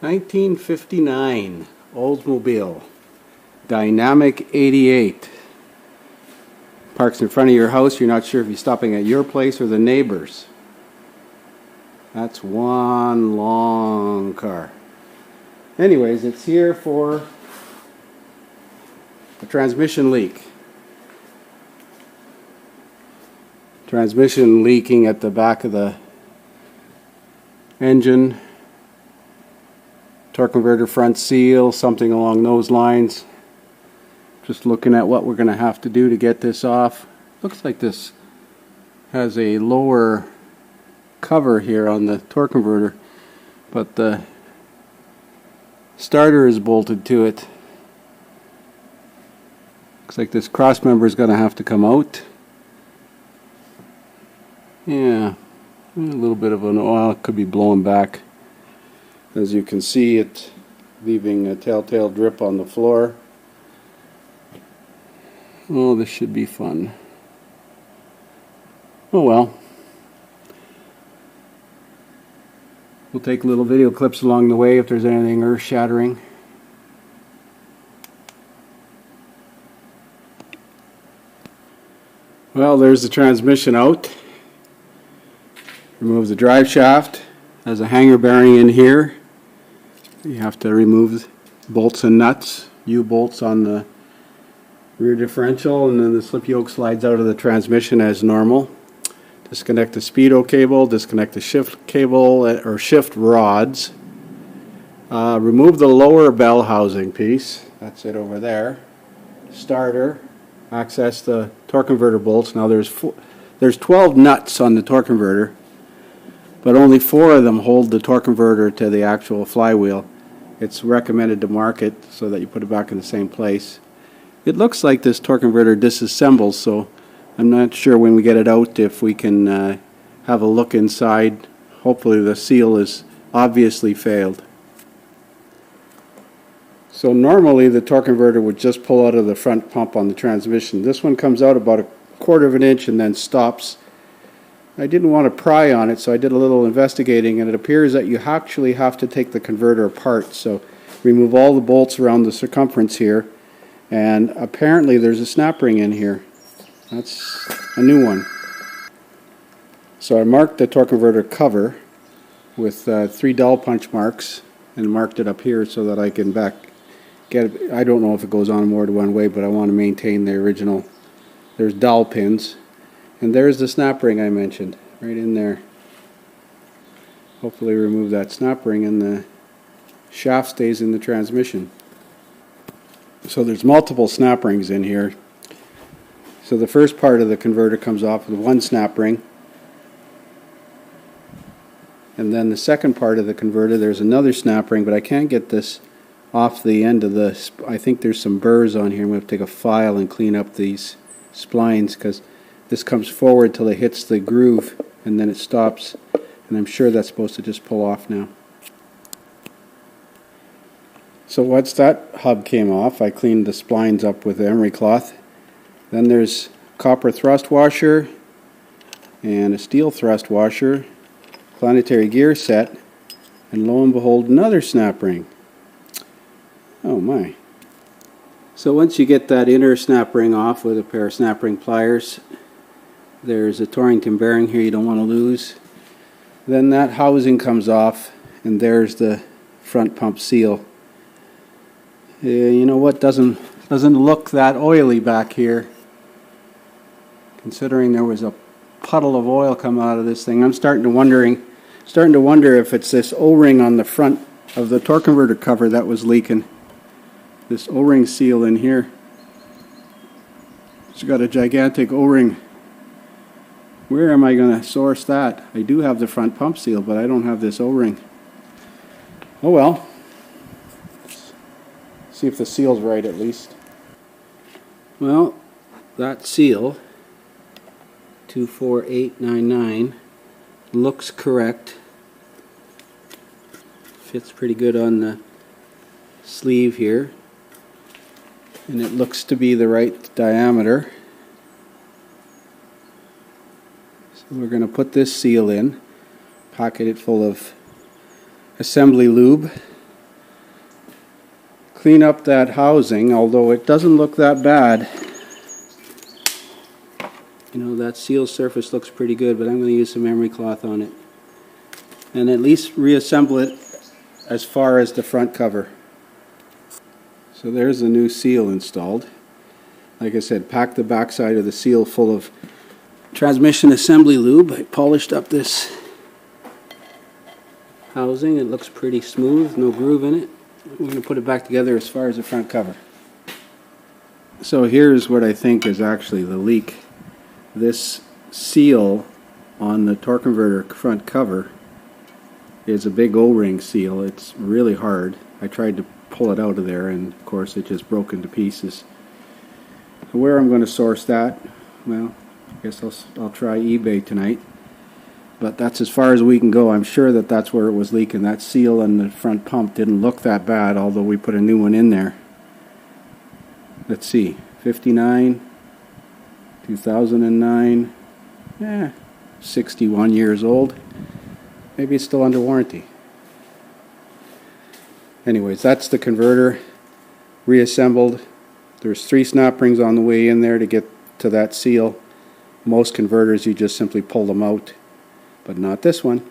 1959 Oldsmobile Dynamic 88. Parks in front of your house. You're not sure if you're stopping at your place or the neighbor's. That's one long car. Anyways, it's here for a transmission leak. Transmission leaking at the back of the engine. Torque converter front seal, something along those lines. Just looking at what we're going to have to do to get this off. Looks like this has a lower cover here on the torque converter, but the starter is bolted to it. Looks like this cross member is going to have to come out. Yeah, a little bit of an oil could be blowing back. As you can see, it leaving a telltale drip on the floor. Oh, this should be fun. Oh well. We'll take little video clips along the way if there's anything earth-shattering. Well, there's the transmission out. Remove the drive shaft. There's a hanger bearing in here. You have to remove bolts and nuts, U-bolts on the rear differential, and then the slip yoke slides out of the transmission as normal. Disconnect the speedo cable, disconnect the shift cable or shift rods. Remove the lower bell housing piece. That's it over there. Starter. Access the torque converter bolts. Now there's 12 nuts on the torque converter, but only 4 of them hold the torque converter to the actual flywheel. It's recommended to mark it so that you put it back in the same place. It looks like this torque converter disassembles, so I'm not sure when we get it out if we can have a look inside. Hopefully the seal is obviously failed. So normally the torque converter would just pull out of the front pump on the transmission. This one comes out about 1/4 of an inch and then stops. I didn't want to pry on it, so I did a little investigating, and it appears that you actually have to take the converter apart. So remove all the bolts around the circumference here, and apparently there's a snap ring in here. That's a new one. So I marked the torque converter cover with 3 dowel punch marks and marked it up here so that I can get it. I don't know if it goes on more than one way, but I want to maintain the original. There's dowel pins. And there's the snap ring I mentioned, right in there. Hopefully remove that snap ring and the shaft stays in the transmission. So there's multiple snap rings in here. So the first part of the converter comes off with 1 snap ring. And then the second part of the converter, there's another snap ring, but I can't get this off the end of the, I think there's some burrs on here. I'm going to take a file and clean up these splines, because this comes forward till it hits the groove and then it stops, and I'm sure that's supposed to just pull off now. So once that hub came off, I cleaned the splines up with the emery cloth. Then there's copper thrust washer and a steel thrust washer, planetary gear set, and lo and behold, another snap ring. Oh my. So once you get that inner snap ring off with a pair of snap ring pliers, there's a Torrington bearing here you don't want to lose. Then that housing comes off, and there's the front pump seal. You know what, doesn't look that oily back here, considering there was a puddle of oil come out of this thing. I'm starting to wonder if it's this O-ring on the front of the torque converter cover that was leaking. This O-ring seal in here. It's got a gigantic O-ring. Where am I going to source that? I do have the front pump seal, but I don't have this O-ring. Oh well. Let's see if the seal's right at least. Well, that seal, 24899, looks correct. Fits pretty good on the sleeve here. And it looks to be the right diameter. We're going to put this seal in, pocket it full of assembly lube, clean up that housing, although it doesn't look that bad. You know, that seal surface looks pretty good, but I'm going to use some emery cloth on it. And at least reassemble it as far as the front cover. So there's the new seal installed. Like I said, pack the backside of the seal full of transmission assembly lube. I polished up this housing. It looks pretty smooth, no groove in it. We're going to put it back together as far as the front cover. So here's what I think is actually the leak. This seal on the torque converter front cover is a big O-ring seal. It's really hard. I tried to pull it out of there, and of course it just broke into pieces. So where I'm going to source that, well, I guess I'll try eBay tonight. But that's as far as we can go. I'm sure that that's where it was leaking. That seal on the front pump didn't look that bad, although we put a new one in there. Let's see, 59, 2009, 61 years old. Maybe it's still under warranty. Anyways, that's the converter reassembled. There's 3 snap rings on the way in there to get to that seal. Most converters, you just simply pull them out, but not this one.